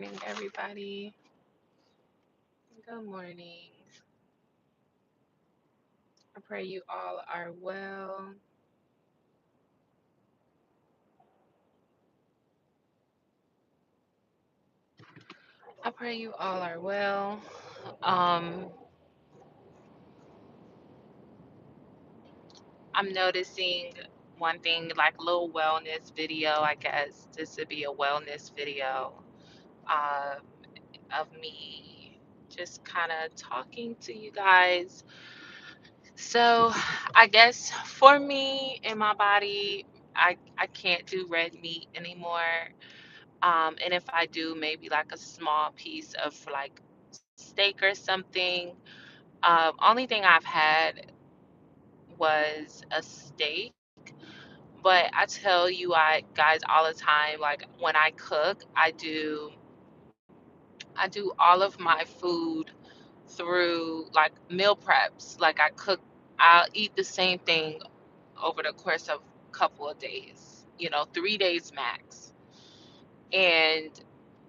Morning, everybody. Good morning. I pray you all are well. I pray you all are well. Um, I'm noticing one thing, like a little wellness video. I guess this would be a wellness video uh, of me just kind of talking to you guys. So, I guess for me in my body, I can't do red meat anymore. And if I do, maybe like a small piece of like steak or something. Only thing I've had was a steak. But I tell you, I guys all the time, like when I cook, I do all of my food through like meal preps. Like I'll eat the same thing over the course of a couple of days, 3 days max. And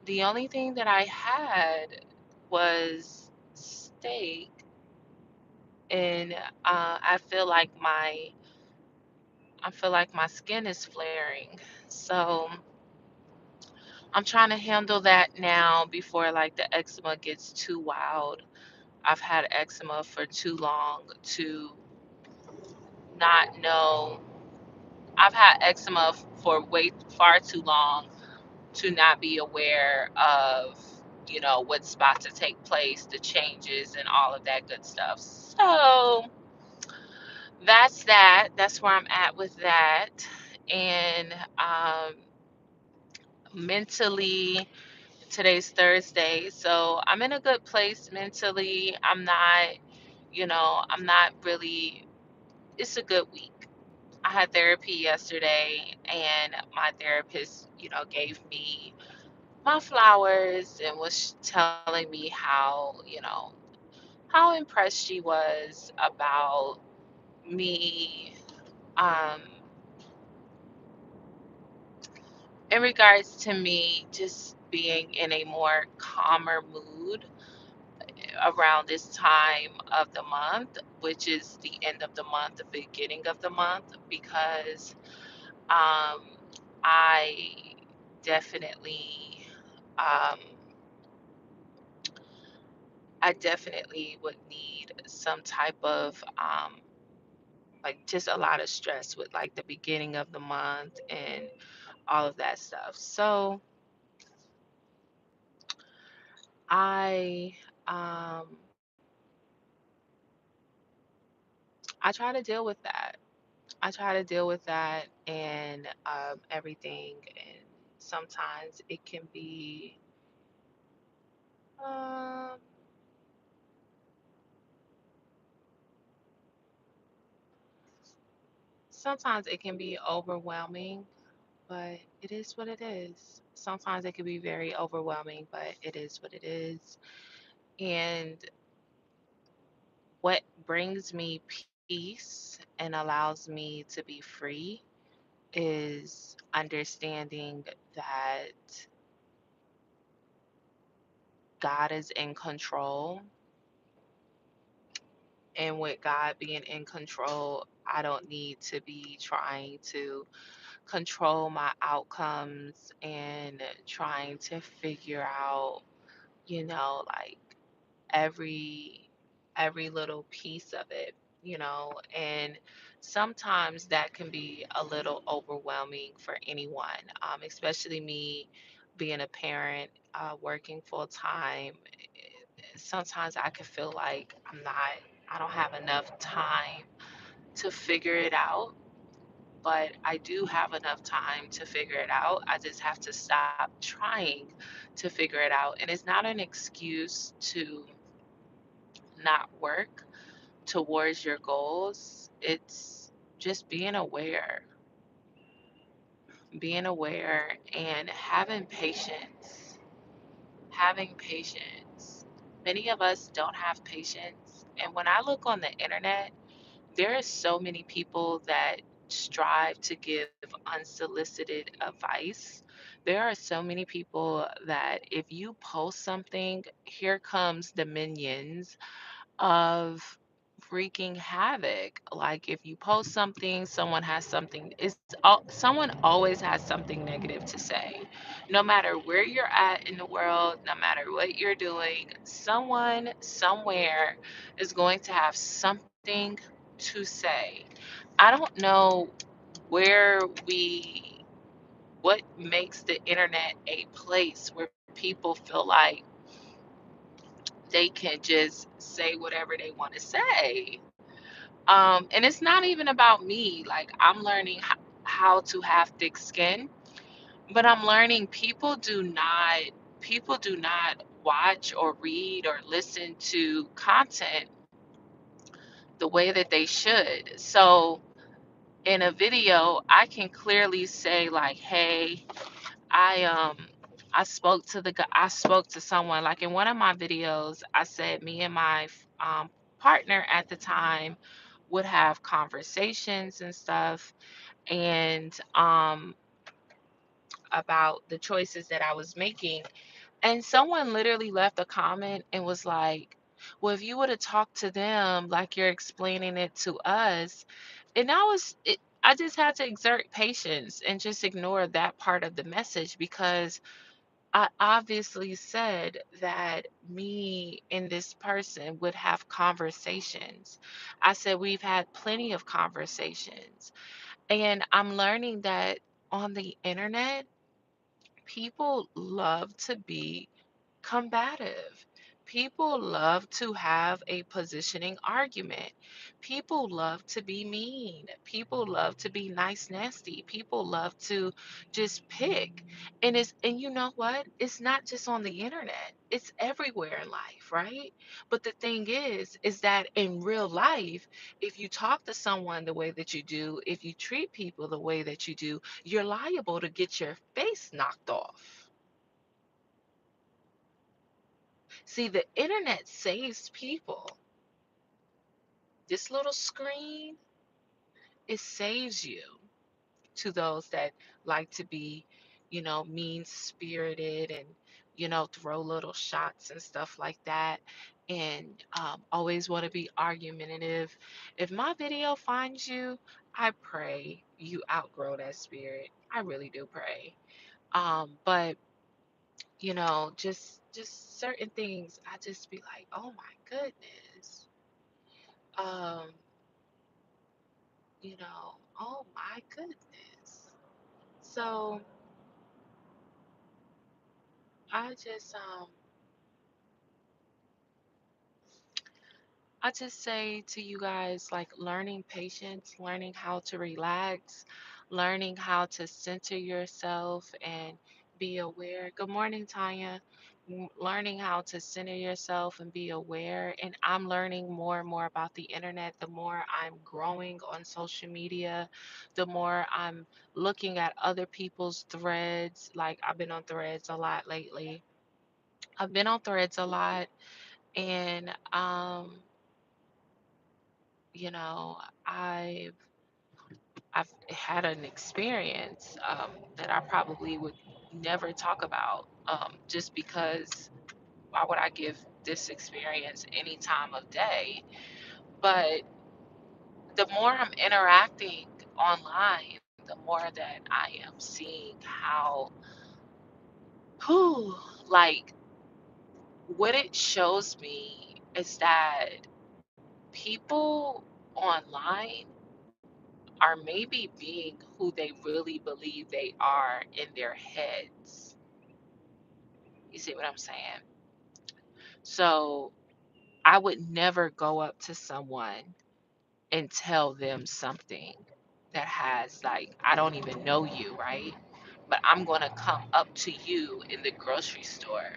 the only thing that I had was steak, and I feel like my skin is flaring. So I'm trying to handle that now before like the eczema gets too wild. I've had eczema for too long to not know. I've had eczema for way far too long to not be aware of, what's about to take place, the changes and all of that good stuff. So that's that. That's where I'm at with that. And mentally, today's Thursday, so I'm in a good place mentally. I'm not really, it's a good week. I had therapy yesterday, and my therapist, gave me my flowers and was telling me how impressed she was about me, um, in regards to me just being in a more calmer mood around this time of the month, which is the end of the month, the beginning of the month, because um, I definitely, um, I definitely would need some type of like just a lot of stress with like the beginning of the month and all of that stuff. So I um I try to deal with that. I try to deal with that and everything, and sometimes it can be um sometimes it can be overwhelming, but it is what it is. Sometimes it can be very overwhelming, but it is what it is. And what brings me peace and allows me to be free is understanding that God is in control. And with God being in control, I don't need to be trying to control my outcomes and trying to figure out, like every little piece of it, and sometimes that can be a little overwhelming for anyone, especially me being a parent, working full time. Sometimes I can feel like I don't have enough time to figure it out, but I do have enough time to figure it out. I just have to stop trying to figure it out. And it's not an excuse to not work towards your goals. It's just being aware and having patience. Having patience. Many of us don't have patience. And when I look on the internet, there are so many people that strive to give unsolicited advice There are so many people that if you post something, here comes the minions of wreaking havoc. Like if you post something, someone has something. Someone always has something negative to say. No matter where you're at in the world, no matter what you're doing, someone somewhere is going to have something to say. I don't know where we what makes the internet a place where people feel like they can just say whatever they want to say. And it's not even about me. Like I'm learning how to have thick skin, but I'm learning people do not watch or read or listen to content the way that they should. So in a video, I can clearly say like, "Hey, I um I spoke to someone like in one of my videos. I said me and my partner at the time would have conversations and stuff, and about the choices that I was making. And someone literally left a comment and was like, "Well, if you would have talked to them like you're explaining it to us," and I just had to exert patience and just ignore that part of the message because I obviously said that me and this person would have conversations. I said we've had plenty of conversations. And I'm learning that on the internet, people love to be combative. People love to have a positioning argument. People love to be mean. People love to be nice nasty. People love to just pick. And you know what? It's not just on the internet. It's everywhere in life, right? But the thing is that in real life, if you talk to someone the way that you do, if you treat people the way that you do, you're liable to get your face knocked off. See, the internet saves people. This little screen, it saves you to those that like to be, mean spirited and, throw little shots and stuff like that. And always want to be argumentative. If my video finds you, I pray you outgrow that spirit. I really do pray. But just certain things, I just be like, oh my goodness. Um, oh my goodness. So I just I just say to you guys, like learning patience, learning how to relax, learning how to center yourself and be aware. Good morning, Tanya. Learning how to center yourself and be aware. And I'm learning more and more about the internet. The more I'm growing on social media, the more I'm looking at other people's threads. Like I've been on threads a lot lately. I've been on threads a lot, and you know, I've I've had an experience that I probably would never talk about, just because why would I give this experience any time of day? But the more I'm interacting online, the more that I am seeing how, whew, like what it shows me is that people online are maybe being who they really believe they are in their heads. You see what I'm saying? So I would never go up to someone and tell them something that has, like, I don't even know you, right? But I'm going to come up to you in the grocery store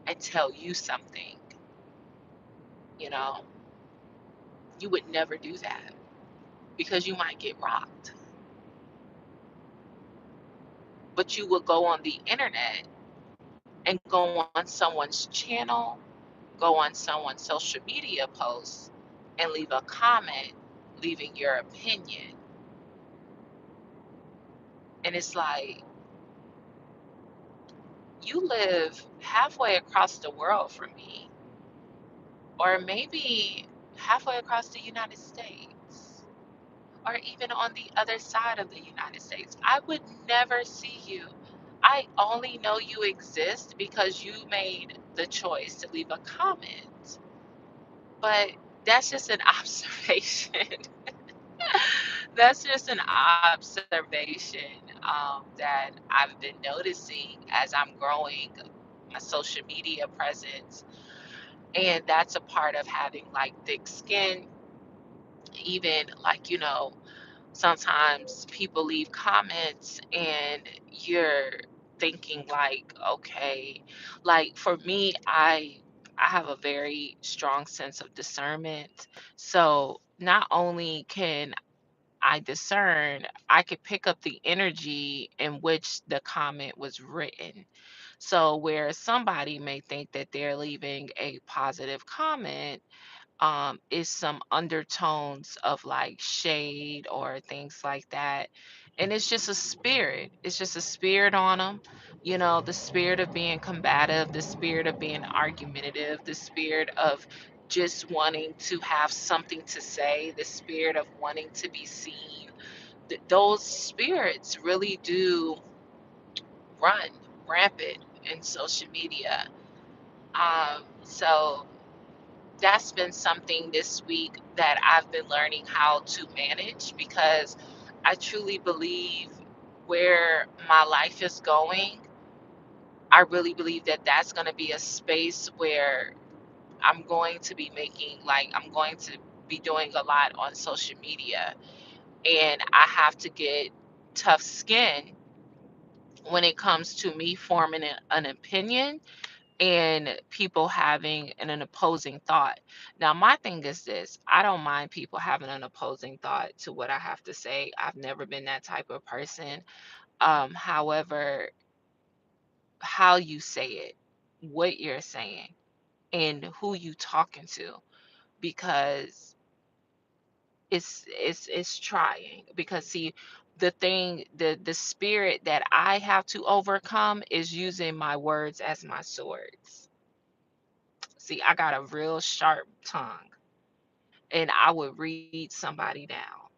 and tell you something. You know, you would never do that because you might get rocked. But you will go on the internet and go on someone's channel, go on someone's social media post, and leave a comment, leaving your opinion. And it's like, you live halfway across the world from me, or maybe halfway across the United States, or even on the other side of the United States. I would never see you. I only know you exist because you made the choice to leave a comment. But that's just an observation. That's just an observation that I've been noticing as I'm growing my social media presence. And that's a part of having like thick skin, even like, sometimes people leave comments and you're thinking like, okay, like for me, I have a very strong sense of discernment. So not only can I discern, I could pick up the energy in which the comment was written. So where somebody may think that they're leaving a positive comment, is some undertones of like shade or things like that. And it's just a spirit. It's just a spirit on them. The spirit of being combative, the spirit of being argumentative, the spirit of just wanting to have something to say, the spirit of wanting to be seen. Those spirits really do run rampant in social media. So that's been something this week that I've been learning how to manage, because I truly believe where my life is going, I really believe that that's going to be a space where I'm going to be I'm going to be doing a lot on social media. And I have to get tough skin when it comes to me forming an opinion and people having an opposing thought. Now, my thing is this: I don't mind people having an opposing thought to what I have to say. I've never been that type of person. However, how you say it, what you're saying, and who you talking to, because it's trying. Because see, the spirit that I have to overcome is using my words as my swords. See, I got a real sharp tongue, and I would read somebody down,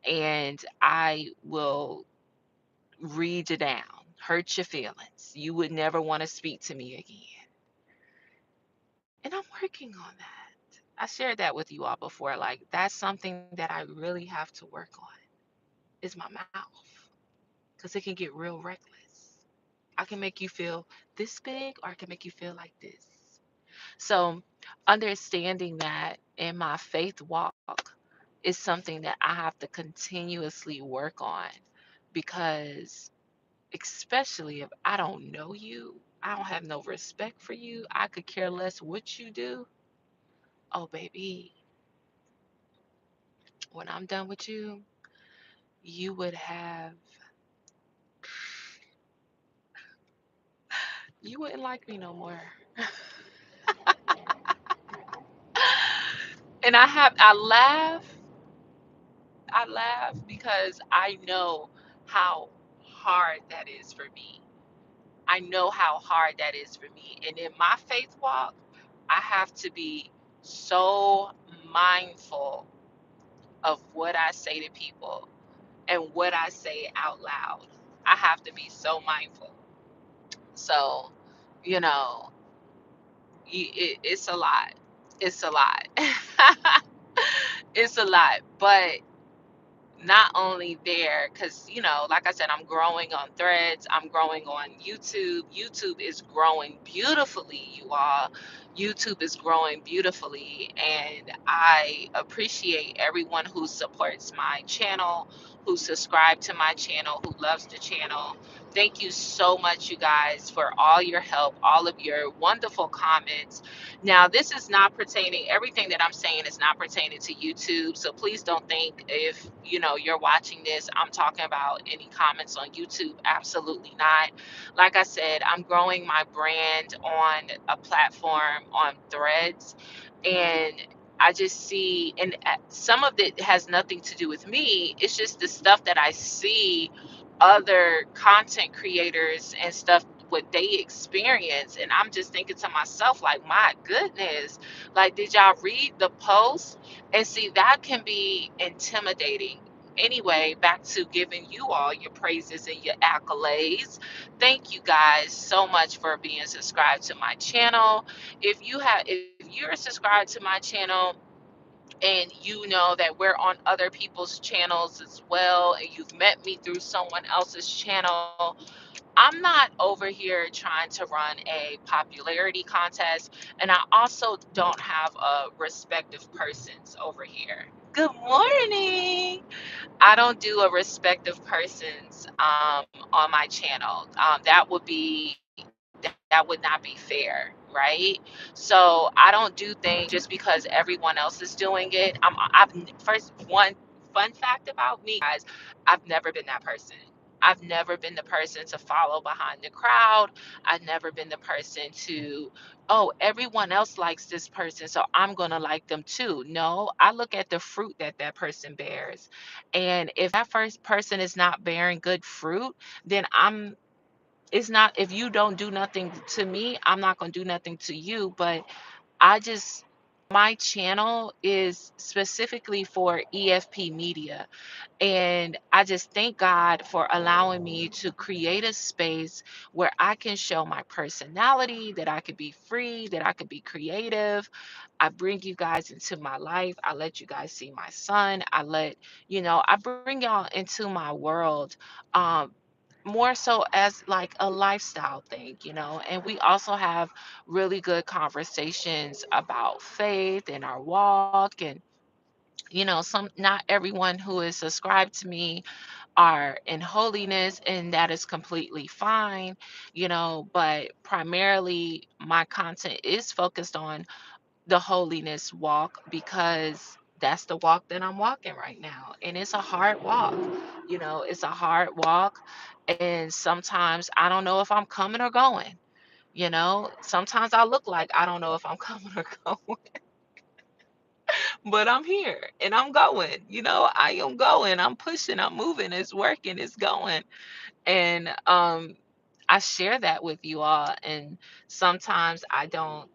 and I will read you down, hurt your feelings. You would never want to speak to me again. And I'm working on that. I shared that with you all before. Like, that's something that I really have to work on, is my mouth, because it can get real reckless. I can make you feel this big, or I can make you feel like this. So, understanding that in my faith walk is something that I have to continuously work on, because, especially if I don't know you, I don't have no respect for you, I could care less what you do. Oh, baby, when I'm done with you, you would have, you wouldn't like me no more. And I laugh because I know how hard that is for me. I know how hard that is for me. And in my faith walk, I have to be so mindful of what I say to people and what I say out loud. I have to be so mindful. So, you know, it's a lot. It's a lot. It's a lot. But not only there, because like I said, I'm growing on Threads, I'm growing on YouTube is growing beautifully, you all. YouTube is growing beautifully, and I appreciate everyone who supports my channel, who subscribed to my channel, who loves the channel. Thank you so much, you guys, for all your help, all of your wonderful comments. Now, this is not pertaining, everything that I'm saying is not pertaining to YouTube. So please don't think, if you're watching this, I'm talking about any comments on YouTube. Absolutely not. Like I said, I'm growing my brand on a platform on Threads, and I just see, and some of it has nothing to do with me. It's just the stuff that I see other content creators and stuff what they experience. And I'm just thinking to myself, like, my goodness, like, did y'all read the post? And see, that can be intimidating. Anyway, back to giving you all your praises and your accolades. Thank you guys so much for being subscribed to my channel. If you're subscribed to my channel, and you know that we're on other people's channels as well, and you've met me through someone else's channel, I'm not over here trying to run a popularity contest, and I also don't have a respect of persons over here. Good morning. I don't do a respect of persons on my channel. That would not be fair, right? So I don't do things just because everyone else is doing it. First, one fun fact about me, guys, I've never been that person. I've never been the person to follow behind the crowd. I've never been the person to, oh, everyone else likes this person, so I'm going to like them too. No, I look at the fruit that that person bears. And if that first person is not bearing good fruit, then it's not, if you don't do nothing to me, I'm not going to do nothing to you. But I just, my channel is specifically for EFP media. And I just thank God for allowing me to create a space where I can show my personality, that I could be free, that I could be creative. I bring you guys into my life. I let you guys see my son. I bring y'all into my world. More so as like a lifestyle thing, and we also have really good conversations about faith and our walk. And some not everyone who is subscribed to me are in holiness, and that is completely fine, but primarily my content is focused on the holiness walk, because that's the walk that I'm walking right now. And it's a hard walk. It's a hard walk. And sometimes I don't know if I'm coming or going. Sometimes I look like I don't know if I'm coming or going, but I'm here and I'm going. I am going. I'm pushing. I'm moving. It's working. It's going. And I share that with you all. And sometimes I don't,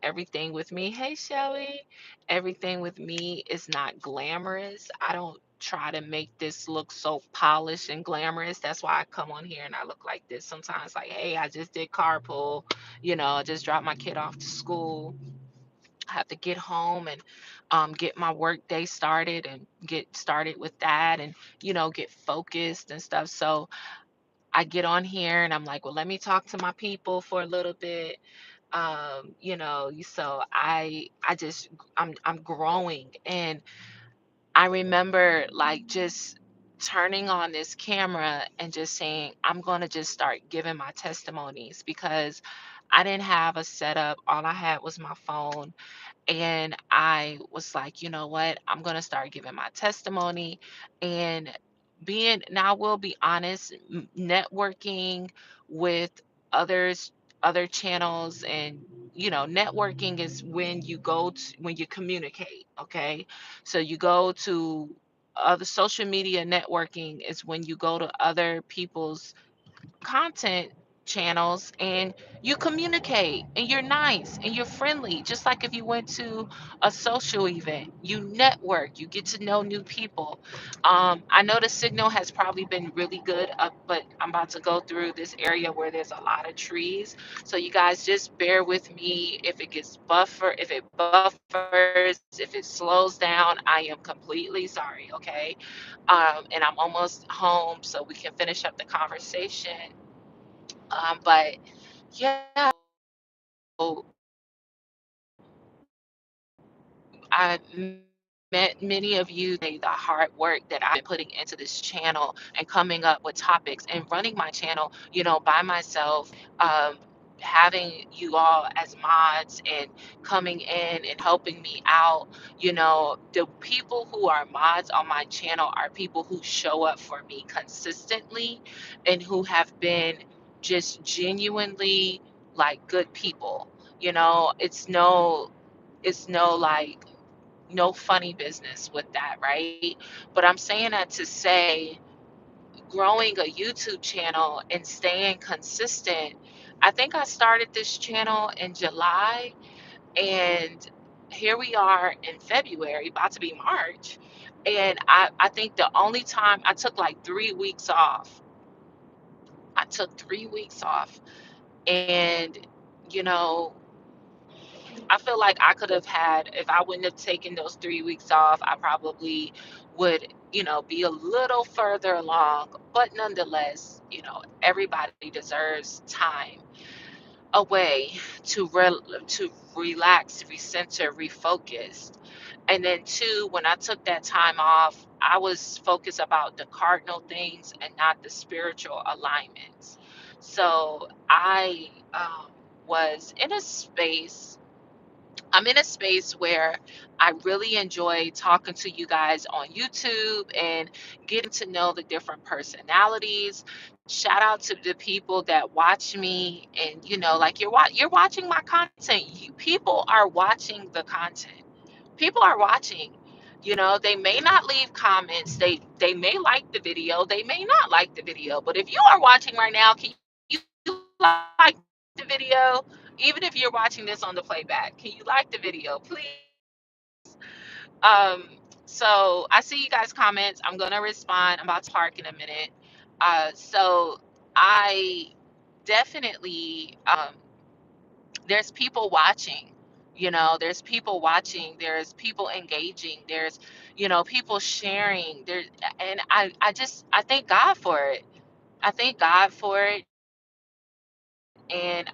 everything with me, hey Shelly, everything with me is not glamorous. I don't try to make this look so polished and glamorous. That's why I come on here and I look like this sometimes, like, hey, I just did carpool, I just dropped my kid off to school. I have to get home and get my work day started and get started with that, and get focused and stuff. So I get on here and I'm like, well, let me talk to my people for a little bit. So I'm growing. And I remember like just turning on this camera and just saying, I'm going to just start giving my testimonies, because I didn't have a setup. All I had was my phone, and I was like, you know what? I'm going to start giving my testimony. And now I will be honest, networking with others, other channels, and, networking is when you communicate. Okay. So you go to other social media. Networking is when you go to other people's content channels and you communicate, and you're nice and you're friendly, just like if you went to a social event. You network, you get to know new people. I know the signal has probably been really good up, but I'm about to go through this area where there's a lot of trees, so you guys just bear with me if it gets if it buffers, if it slows down. I am completely sorry. Okay. And I'm almost home so we can finish up the conversation. But yeah, so I met many of you, the hard work that I've been putting into this channel and coming up with topics and running my channel, by myself, having you all as mods and coming in and helping me out. The people who are mods on my channel are people who show up for me consistently and who have been just genuinely like good people. It's no like no funny business with that, right? But I'm saying that to say, growing a YouTube channel and staying consistent, I think I started this channel in July, and here we are in February, about to be March. And I think the only time I took like 3 weeks off, I took 3 weeks off. And, you know, I feel like I could have had, if I wouldn't have taken those 3 weeks off, I probably would, be a little further along. But nonetheless, everybody deserves time away to relax, recenter, refocus. And then two, when I took that time off, I was focused about the cardinal things and not the spiritual alignments. So I was in a space. I'm in a space where I really enjoy talking to you guys on YouTube and getting to know the different personalities. Shout out to the people that watch me, and like you're watching my content. You people are watching the content. People are watching. They may not leave comments. They may like the video. They may not like the video. But if you are watching right now, can you like the video? Even if you're watching this on the playback, can you like the video, please? Um, so I see you guys' comments. I'm gonna respond. I'm about to park in a minute. So I definitely there's people watching. There's people watching. There's people engaging. There's people sharing. There, and I thank God for it. I thank God for it. And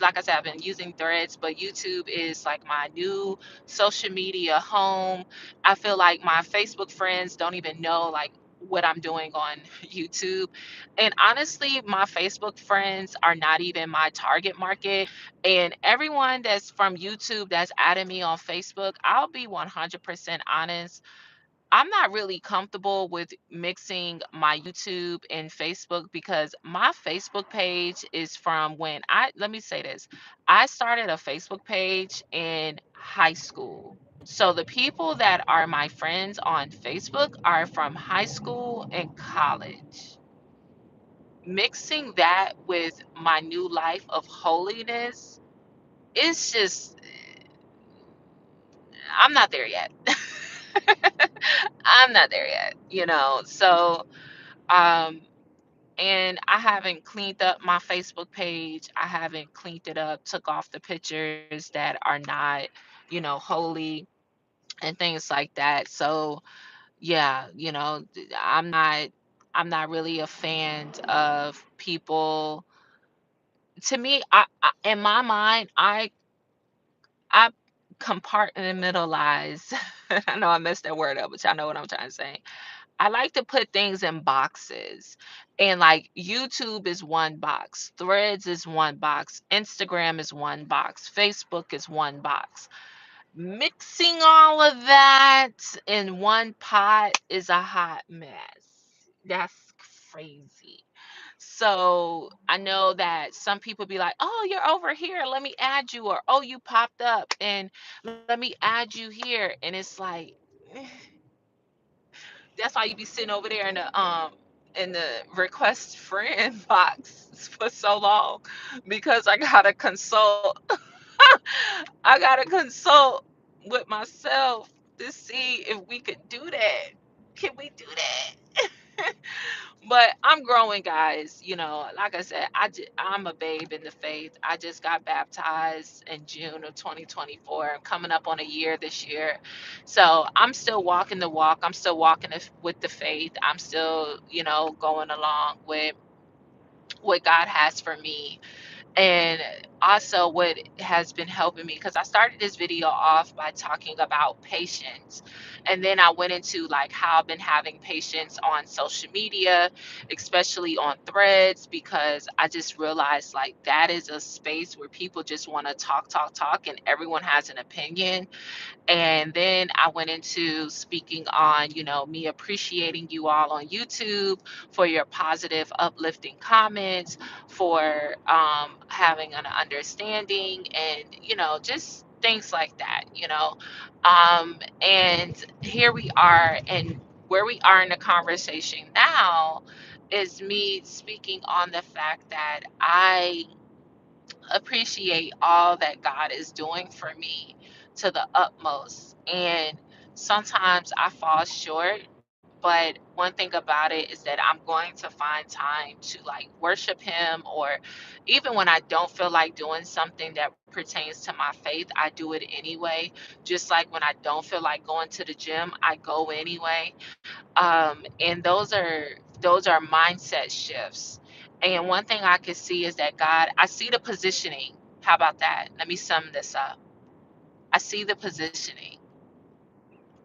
like I said, I've been using Threads, but YouTube is like my new social media home. I feel like my Facebook friends don't even know like what I'm doing on YouTube. And honestly, my Facebook friends are not even my target market. And everyone that's from YouTube that's adding me on Facebook, I'll be 100% honest, I'm not really comfortable with mixing my YouTube and Facebook because my Facebook page is from when let me say this. I started a Facebook page in high school. So the people that are my friends on Facebook are from high school and college. Mixing that with my new life of holiness, it's just, I'm not there yet. I'm not there yet, So, um, and I haven't cleaned up my Facebook page. I haven't cleaned it up, took off the pictures that are not, holy and things like that. So yeah, I'm not really a fan of people. To me, in my mind, I compartmentalize. I know I messed that word up, but y'all know what I'm trying to say. I like to put things in boxes. And like YouTube is one box, Threads is one box, Instagram is one box, Facebook is one box. Mixing all of that in one pot is a hot mess. That's crazy. So I know that some people be like, oh, you're over here. Let me add you. Or, oh, you popped up and let me add you here. And it's like, that's why you be sitting over there in the request friend box for so long, because I gotta consult with myself to see if we could do that. Can we do that? But I'm growing, guys. Like I said, I'm a babe in the faith. I just got baptized in June of 2024. I'm coming up on a year this year. So I'm still walking the walk. I'm still walking with the faith. I'm still, going along with what God has for me. And also, what has been helping me, because I started this video off by talking about patience. And then I went into like how I've been having patience on social media, especially on Threads, because I just realized like that is a space where people just want to talk, talk, talk, and everyone has an opinion. And then I went into speaking on, me appreciating you all on YouTube for your positive, uplifting comments, for having an understanding, and, just things like that, And here we are, and where we are in the conversation now is me speaking on the fact that appreciate all that God is doing for me to the utmost. And sometimes I fall short, but one thing about it is that I'm going to find time to like worship Him, or even when I don't feel like doing something that pertains to my faith, I do it anyway. Just like when I don't feel like going to the gym, I go anyway. And those are mindset shifts. And one thing I can see is that God, I see the positioning. How about that? Let me sum this up. I see the positioning.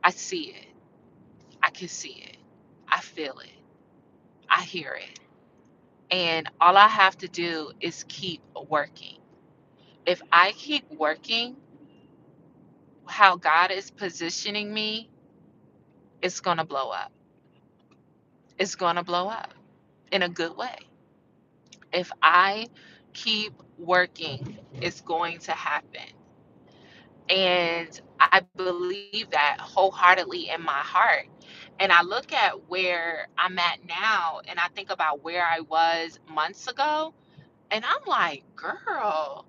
I see it. I can see it. I feel it. I hear it. And all I have to do is keep working. If I keep working, how God is positioning me, it's going to blow up. It's going to blow up in a good way. If I keep working, it's going to happen. And I believe that wholeheartedly in my heart. And I look at where I'm at now and I think about where I was months ago. And I'm like, girl,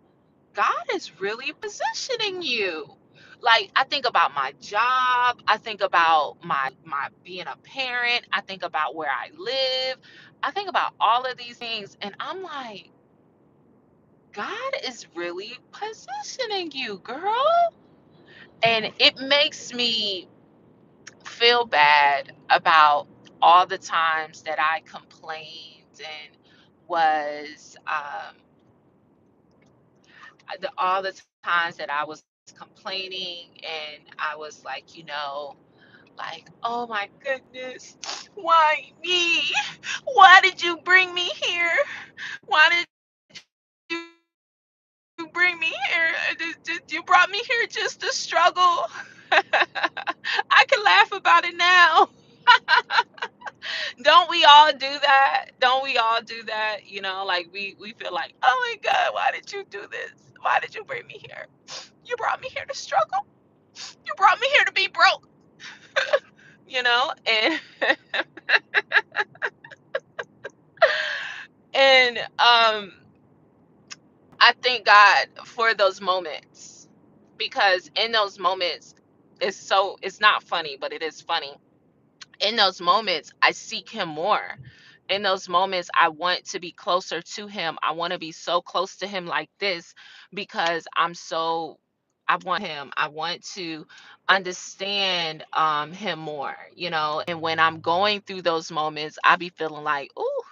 God is really positioning you. Like I think about my job, I think about my being a parent, I think about where I live, I think about all of these things, and I'm like, God is really positioning you, girl. And it makes me feel bad about all the times that I complained and was all the times that I was complaining and I was like, like, oh my goodness, why me? Why did you bring me here? Why did you bring me here? You brought me here just to struggle. I can laugh about it now. Don't we all do that? Don't we all do that? Like we feel like, oh my God, why did you do this? Why did you bring me here? You brought me here to struggle. You brought me here to be broke. And and I thank God for those moments, because in those moments it's not funny, but it is funny. In those moments I seek Him more. In those moments I want to be closer to Him. I want to be so close to Him like this, because I want Him. I want to understand Him more, and when I'm going through those moments, I be feeling like, "Ooh,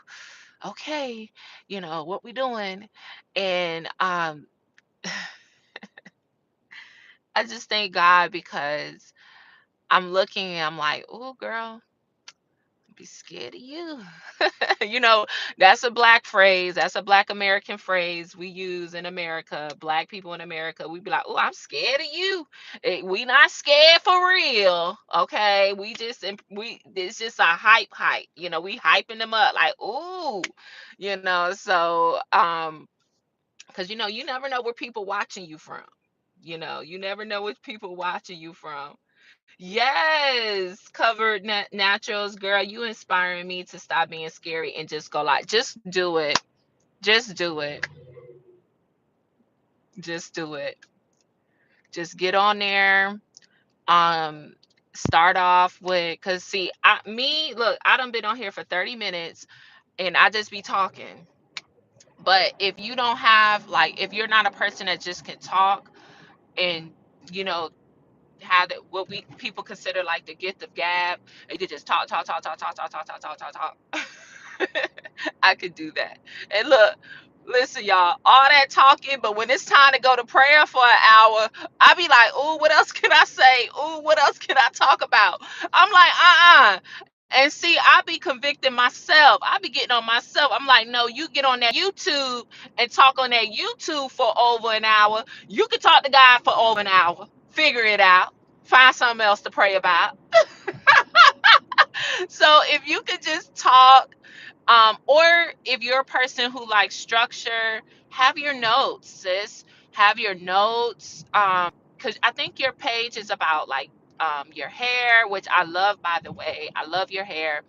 okay, what we doing?" And I just thank God, because I'm looking and I'm like, "Oh, girl, be scared of you." you know, that's a black phrase. That's a black American phrase we use in America. Black people in America, we be like, "Oh, I'm scared of you." We not scared for real, okay? It's just a hype. We hyping them up like, "Ooh," So, because you never know where people watching you from. You never know which people watching you from. Yes, covered naturals, girl. You inspiring me to stop being scary and just go like, just do it. Just do it. Just do it. Just get on there. Um, Start off with, cause see, look, I done been on here for 30 minutes and I just be talking. But if you don't have like, if you're not a person that just can talk and you know have what we people consider like the gift of gab, and you could just talk. I could do that. And look, listen, y'all, all that talking, but when it's time to go to prayer for an hour, I be like, "Ooh, what else can I say? Ooh, what else can I talk about?" I'm like, And see, I be convicting myself. I be getting on myself. I'm like, no, you get on that YouTube and talk on that YouTube for over an hour. You can talk to God for over an hour. Figure it out. Find something else to pray about. So if you could just talk, or if you're a person who likes structure, have your notes, sis. Have your notes. Because I think your page is about like your hair, which I love, by the way. I love your hair.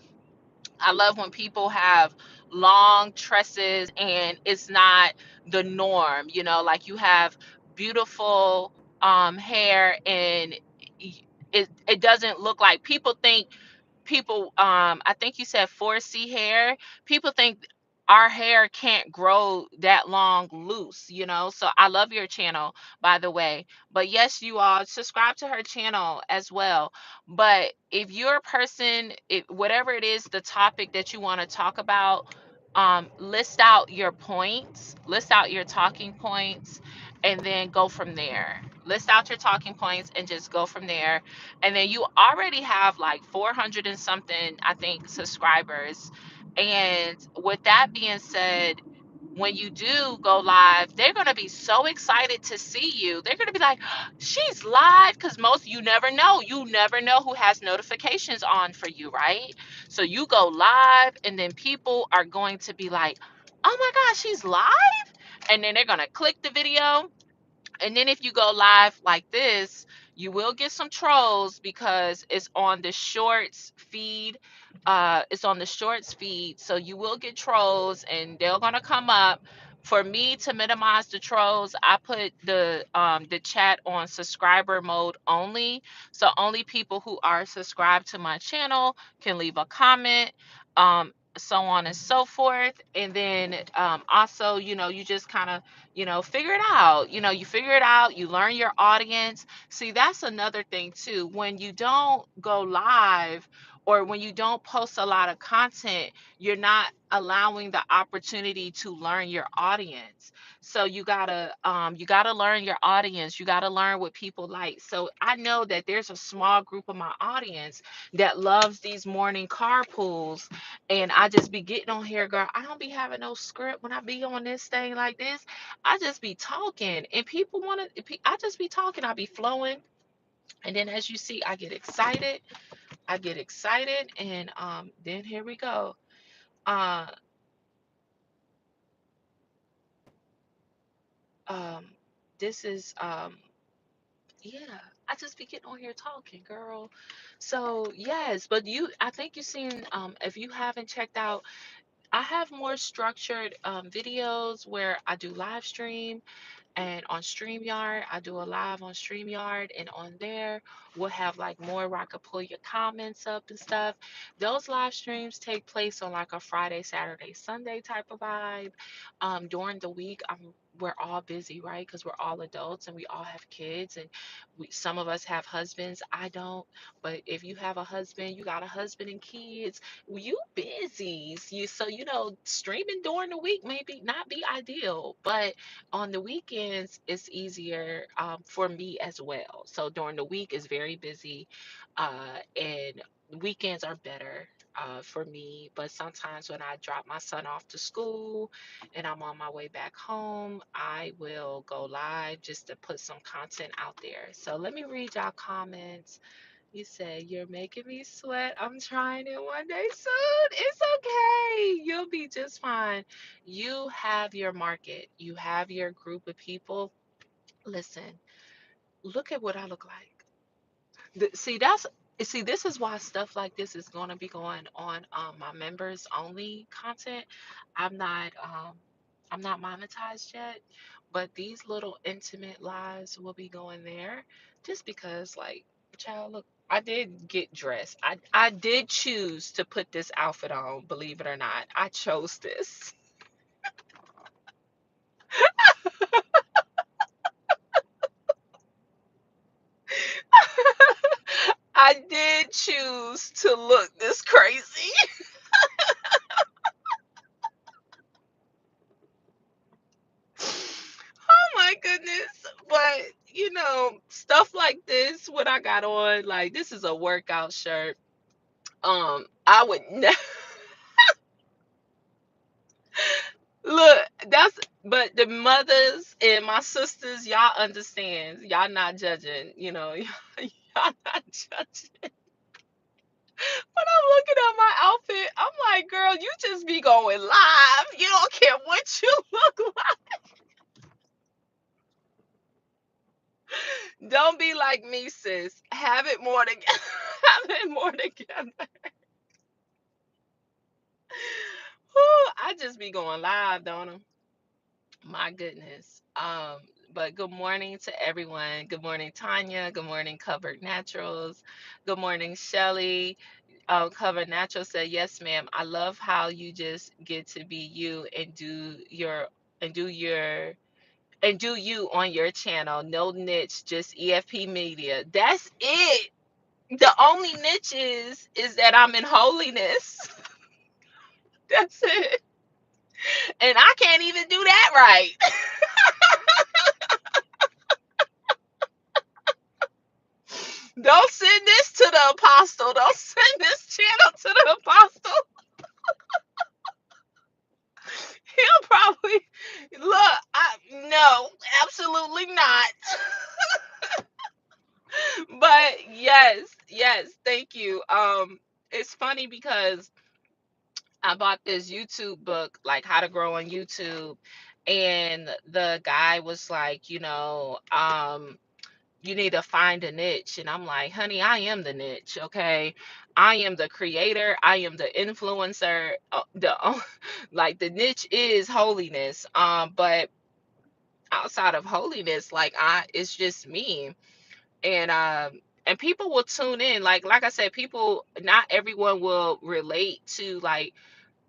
I love when people have long tresses, and it's not the norm, like you have beautiful hair, and it doesn't look like people I think you said 4C hair. People think our hair can't grow that long loose, so I love your channel, by the way. But yes, you all subscribe to her channel as well. But if you're a person, whatever it is, the topic that you want to talk about, list out your points, list out your talking points, and then go from there. List out your talking points and just go from there. And then you already have like 400 and something, I think, subscribers. And with that being said, when you do go live, they're going to be so excited to see you. They're going to be like, she's live, because you never know who has notifications on for you, right? So you go live, and then people are going to be like, oh my gosh, she's live. And then they're going to click the video, and then if you go live like this, you will get some trolls because it's on the shorts feed. It's on the shorts feed. So you will get trolls, and they're gonna come up. For me to minimize the trolls, I put the chat on subscriber mode only. So only people who are subscribed to my channel can leave a comment. So on and so forth. And then also, you just kind of figure it out. You figure it out, you learn your audience. See, that's another thing too. When you don't go live, or when you don't post a lot of content, you're not allowing the opportunity to learn your audience. So you gotta learn your audience. You gotta learn what people like. So I know that there's a small group of my audience that loves these morning carpools, and I just be getting on here, girl. I don't be having no script when I be on this thing like this. I just be talking, and people want to. I just be talking. I be flowing, and then as you see, I get excited. I get excited, and then here we go. Uh, um, this is yeah. I just be getting on here talking, girl. So yes, but I think you've seen. If you haven't checked out, I have more structured videos where I do live stream. And on StreamYard, I do a live on StreamYard, and on there, we'll have like more where I could pull your comments up and stuff. Those live streams take place on like a Friday, Saturday, Sunday type of vibe. During the week, we're all busy, right? Because we're all adults and we all have kids, and some of us have husbands. I don't, but if you have a husband, you got a husband and kids, you busy. Streaming during the week maybe not be ideal, but on the weekends it's easier for me as well. So during the week is very busy, and weekends are better for me. But sometimes when I drop my son off to school and I'm on my way back home, I will go live just to put some content out there. So let me read y'all comments. You say, you're making me sweat. I'm trying it one day soon. It's okay. You'll be just fine. You have your market, you have your group of people. Listen, look at what I look like. See, this is why stuff like this is going to be going on my members only content. I'm not I'm not monetized yet, but these little intimate lives will be going there, just because, like, child, look, I did get dressed. I did choose to put this outfit on, believe it or not. I chose this. I did choose to look this crazy. Oh my goodness. But stuff like this, what I got on, like, this is a workout shirt. I would never look, that's but the mothers and my sisters, y'all understand. Y'all not judging, y'all not judging. When I'm looking at my outfit, I'm like, girl, you just be going live. You don't care what you look like. Don't be like me, sis. Have it more together. Have it more together. Whew, I just be going live, don't I? My goodness. But good morning to everyone. Good morning, Tanya. Good morning, Covered Naturals. Good morning, Shelly. Covered Naturals said, "Yes, ma'am. I love how you just get to be you and do your and do you on your channel. No niche, just EFP media. That's it. The only niche is that I'm in holiness. That's it. And I can't even do that right. Don't send this to the apostle. Don't send this channel to the apostle. He'll probably look. No, absolutely not. But yes, yes, thank you. It's funny because I bought this YouTube book, like How to Grow on YouTube, and the guy was like, you need to find a niche. And I'm like, honey, I am the niche. Okay. I am the creator. I am the influencer. Like the niche is holiness. But outside of holiness, it's just me. And people will tune in. Like I said, people, not everyone will relate to like,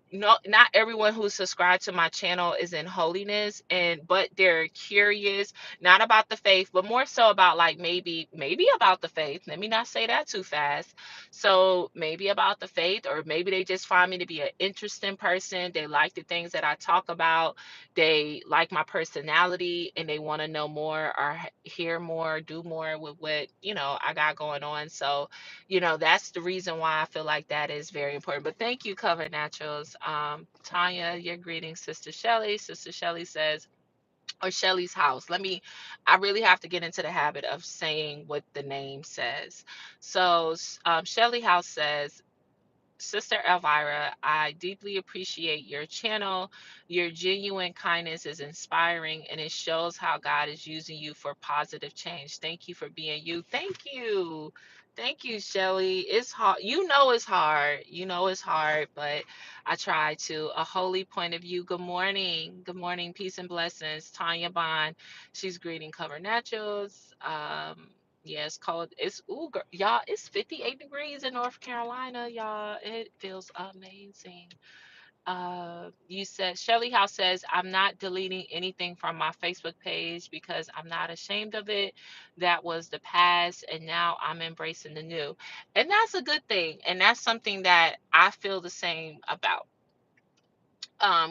not everyone who's subscribed to my channel is in holiness, but they're curious, not about the faith, but more so about like maybe about the faith. Let me not say that too fast. So maybe about the faith, or maybe they just find me to be an interesting person. They like the things that I talk about. They like my personality and they want to know more or hear more, do more with what, I got going on. So that's the reason why I feel like that is very important. But thank you, Cover Naturals. Tanya, your greetings, Sister Shelly. Sister Shelly says, or Shelly's house. I really have to get into the habit of saying what the name says. So, Shelly House says, Sister Elvira, I deeply appreciate your channel. Your genuine kindness is inspiring and it shows how God is using you for positive change. Thank you for being you. Thank you. Thank you, Shelly. It's hard. It's hard. It's hard, but I try to. A holy point of view. Good morning. Good morning. Peace and blessings. Tanya Bond. She's greeting Cover Naturals. Yeah, it's cold. Y'all, it's 58 degrees in North Carolina, y'all. It feels amazing. You said Shelly House says, I'm not deleting anything from my Facebook page because I'm not ashamed of it. That was the past, and now I'm embracing the new. And that's a good thing. And that's something that I feel the same about.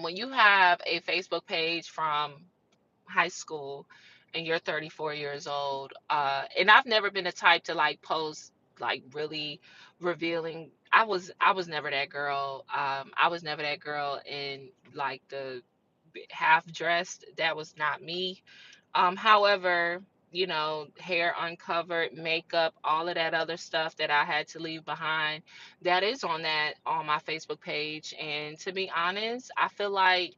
When you have a Facebook page from high school and you're 34 years old, and I've never been the type to like post like really revealing. I was never that girl. I was never that girl in like the half dressed. That was not me. However, hair uncovered, makeup, all of that other stuff that I had to leave behind, that is on my Facebook page. And to be honest, I feel like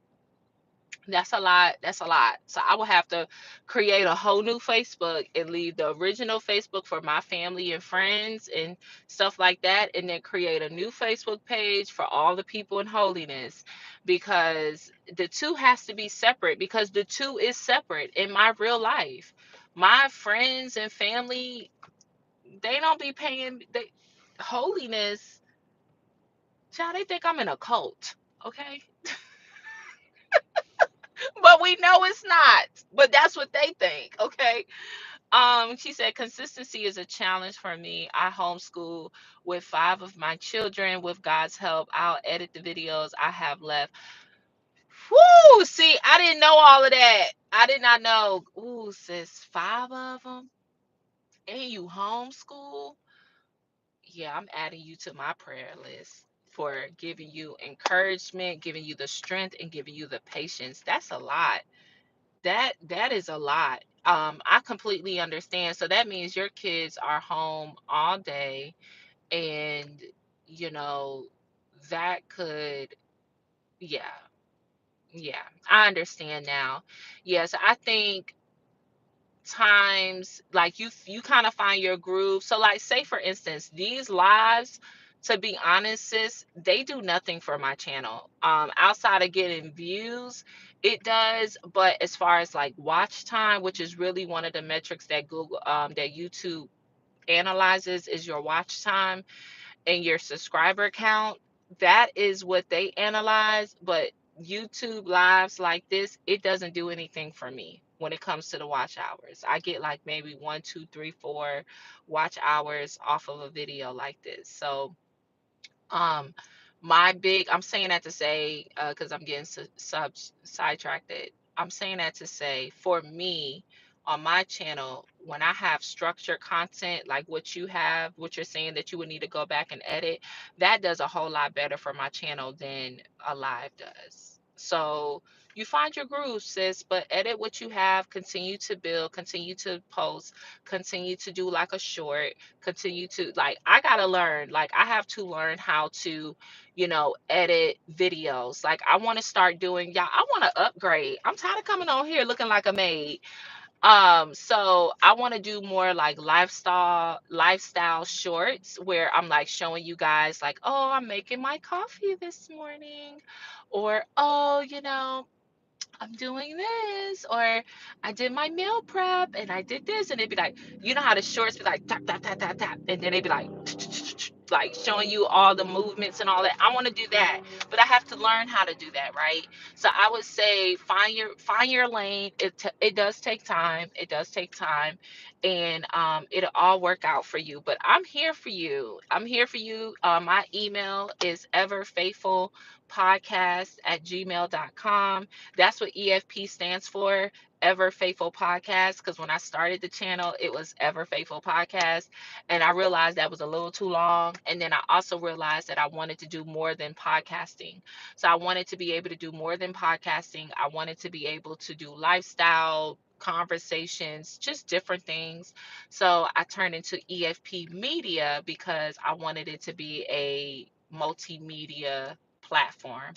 that's a lot. That's a lot. So I will have to create a whole new Facebook and leave the original Facebook for my family and friends and stuff like that. And then create a new Facebook page for all the people in holiness, because the two has to be separate, because the two is separate in my real life. My friends and family, they don't be paying holiness. Child, they think I'm in a cult. Okay. But we know it's not. But that's what they think. Okay. She said consistency is a challenge for me. I homeschool with 5 of my children. With God's help, I'll edit the videos I have left. Whoo! See, I didn't know all of that. I did not know. Ooh, sis, 5 of them, and you homeschool? Yeah, I'm adding you to my prayer list for giving you encouragement, giving you the strength, and giving you the patience. That's a lot. That is a lot. I completely understand. So that means your kids are home all day, and you know that could, yeah, yeah. I understand now. Yes, I think times like you kind of find your groove. So like say for instance, these lives, To be honest, sis, they do nothing for my channel. Outside of getting views, it does. But as far as like watch time, which is really one of the metrics that that YouTube analyzes, is your watch time and your subscriber count. That is what they analyze. But YouTube lives like this, it doesn't do anything for me when it comes to the watch hours. I get like maybe one, two, three, four watch hours off of a video like this. So um, my big, I'm saying that to say, because I'm getting sidetracked. I'm saying that to say, for me, on my channel, when I have structured content like what you have, what you're saying that you would need to go back and edit, that does a whole lot better for my channel than a live does. So you find your groove, sis, but edit what you have, continue to build, continue to post, continue to do like a short, continue to like, I gotta learn, like I have to learn how to, edit videos. Like I want to start doing, y'all, I want to upgrade. I'm tired of coming on here looking like a maid. So I want to do more like lifestyle shorts where I'm like showing you guys like, oh, I'm making my coffee this morning, or oh, I'm doing this, or I did my meal prep and I did this, and it'd be like, you know how the shorts be like tap tap tap tap tap, and then they'd be like showing you all the movements and all that. I want to do that, but I have to learn how to do that, right? So I would say find your lane. It does take time. It does take time, and it'll all work out for you. But I'm here for you. I'm here for you. My email is everfaithfulpodcast@gmail.com. That's what EFP stands for, Ever Faithful Podcast. Because when I started the channel, it was Ever Faithful Podcast. And I realized that was a little too long. And then I also realized that I wanted to do more than podcasting. So I wanted to be able to do more than podcasting. I wanted to be able to do lifestyle conversations, just different things. So I turned into EFP Media because I wanted it to be a multimedia platform.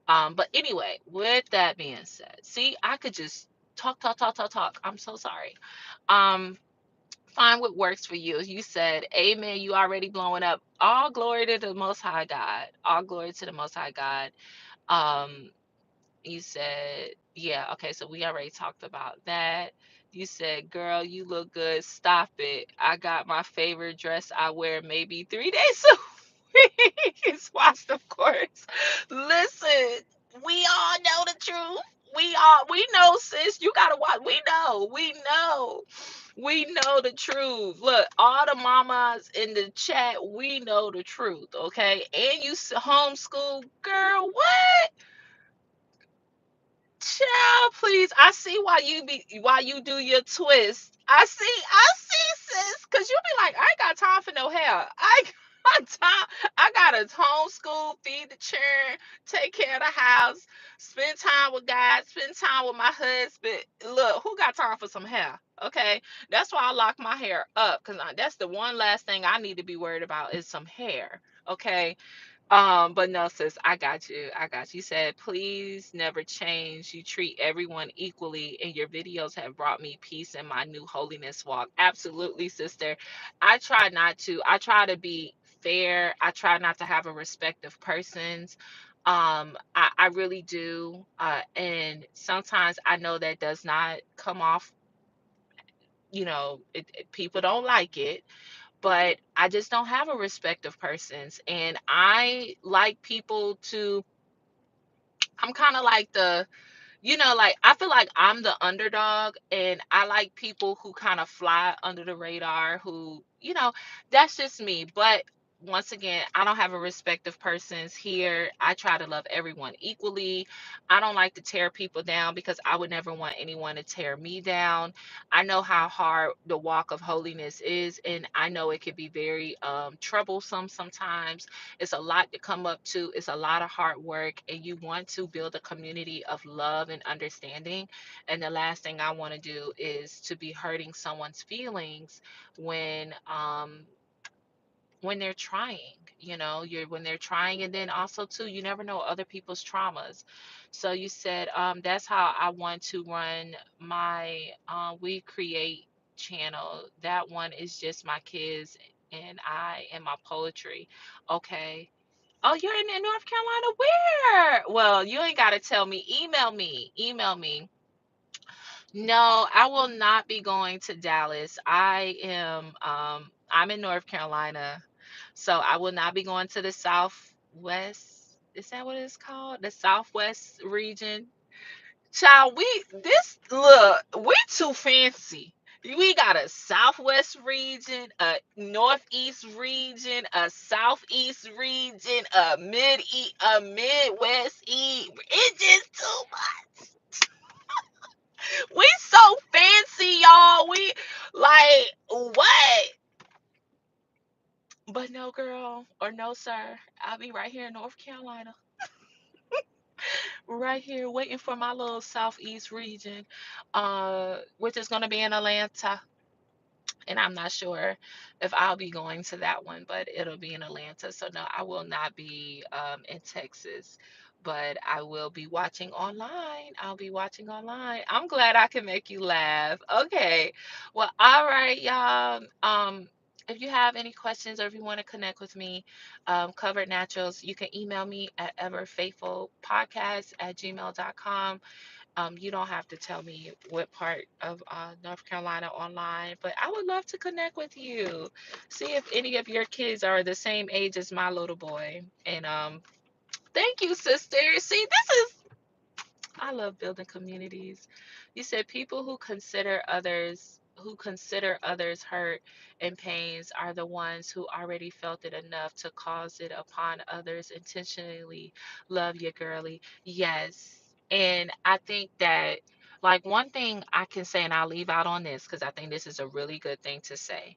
But anyway, with that being said, see, I could just talk, talk, talk, talk, talk. I'm so sorry. Um, Find what works for you. You said, Amen. You already blowing up. All glory to the Most High God. All glory to the Most High God. Um, you said, yeah, okay, so we already talked about that. You said, girl, you look good. Stop it. I got my favorite dress I wear maybe 3 days a week. It's washed, of course. Listen, we all know the truth. We know, sis. You gotta watch. We know the truth. Look, all the mamas in the chat, we know the truth, okay? And you homeschool, girl, what? Child, please. I see why you do your twist. I see, sis. Cause you be like, I ain't got time for no hair. I got time. I gotta homeschool, feed the children, take care of the house, spend time with God, spend time with my husband. Look, who got time for some hair? Okay. That's why I lock my hair up. Cause that's the one last thing I need to be worried about is some hair. Okay. But no, sis, I got you. I got you. You said, please never change. You treat everyone equally, and your videos have brought me peace in my new holiness walk. Absolutely, sister. I try not to. I try to be fair. I try not to have a respect of persons. I really do. And sometimes I know that does not come off, people don't like it, but I just don't have a respect of persons. And I like people to, I'm kind of like like I feel like I'm the underdog, and I like people who kind of fly under the radar, who, that's just me. But once again, I don't have a respect of persons here. I try to love everyone equally. I don't like to tear people down because I would never want anyone to tear me down. I know how hard the walk of holiness is, and I know it can be very troublesome sometimes. It's a lot to come up to. It's a lot of hard work, and you want to build a community of love and understanding. And the last thing I want to do is to be hurting someone's feelings when they're trying. When they're trying, and then also too, you never know other people's traumas. So you said, that's how I want to run my We Create channel. That one is just my kids and I and my poetry. Okay. Oh, you're in North Carolina? Where? Well, you ain't got to tell me. Email me. Email me. No, I will not be going to Dallas. I'm in North Carolina. So I will not be going to the Southwest. Is that what it's called? The Southwest region. Child, we too fancy. We got a Southwest region, a Northeast region, a Southeast region, a Midwest It's just too much. We so fancy, y'all. We like what? But no, girl, or no, sir. I'll be right here in North Carolina, right here waiting for my little Southeast region, which is gonna be in Atlanta. And I'm not sure if I'll be going to that one, but it'll be in Atlanta. So no, I will not be in Texas, but I will be watching online. I'll be watching online. I'm glad I can make you laugh. Okay, well, all right, y'all. If you have any questions or if you want to connect with me, Covered Naturals, you can email me at everfaithfulpodcast@gmail.com. You don't have to tell me what part of North Carolina online, but I would love to connect with you. See if any of your kids are the same age as my little boy. And thank you, sister. See, I love building communities. You said people who consider others hurt and pains are the ones who already felt it enough to cause it upon others intentionally. Love you, girly. Yes. And I think that like one thing I can say, and I'll leave out on this because I think this is a really good thing to say.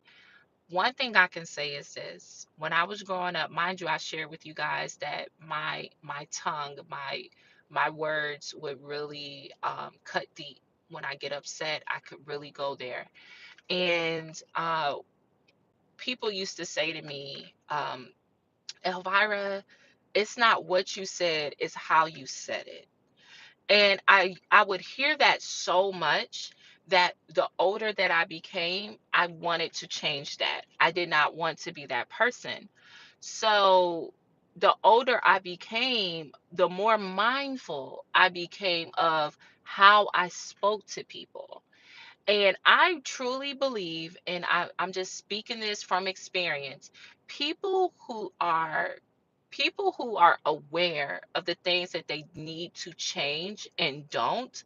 One thing I can say is this. When I was growing up, mind you, I shared with you guys that my tongue, my words would really cut deep. When I get upset, I could really go there. And people used to say to me, Elvira, it's not what you said, it's how you said it. And I would hear that so much that the older that I became, I wanted to change that. I did not want to be that person. So the older I became, the more mindful I became of how I spoke to people. And I truly believe, and I'm just speaking this from experience, people who are people who are aware of the things that they need to change and don't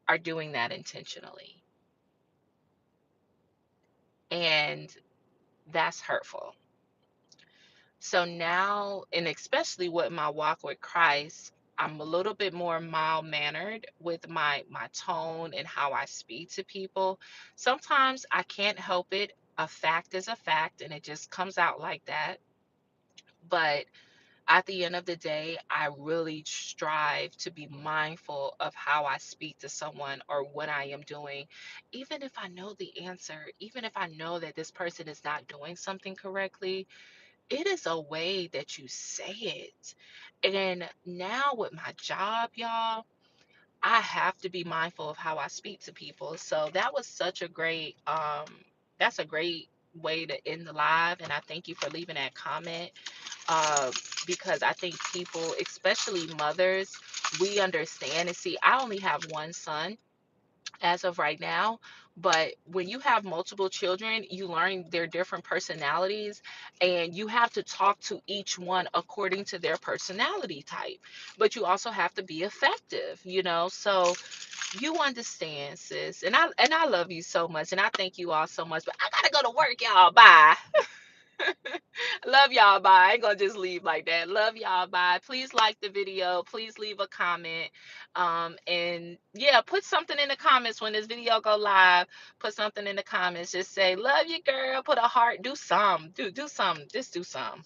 are doing that intentionally. And that's hurtful. So now, and especially with my walk with Christ, I'm a little bit more mild mannered with my tone and how I speak to people. Sometimes I can't help it. A fact is a fact and it just comes out like that. But at the end of the day, I really strive to be mindful of how I speak to someone or what I am doing. Even if I know the answer, even if I know that this person is not doing something correctly, it is a way that you say it. And now with my job, y'all, I have to be mindful of how I speak to people. So that was such a great that's a great way to end the live, and I thank you for leaving that comment, uh, because I think people, especially mothers, we understand. And see, I only have one son as of right now. But when you have multiple children, you learn their different personalities, and you have to talk to each one according to their personality type. But you also have to be effective. So you understand, sis. And I love you so much, and I thank you all so much. But I gotta go to work, y'all. Bye. Love y'all. Bye. I ain't gonna just leave like that. Love y'all. Bye. Please like the video. Please leave a comment. And yeah, put something in the comments when this video go live. Put something in the comments. Just say, love you, girl. Put a heart. Do some. Do some. Just do some.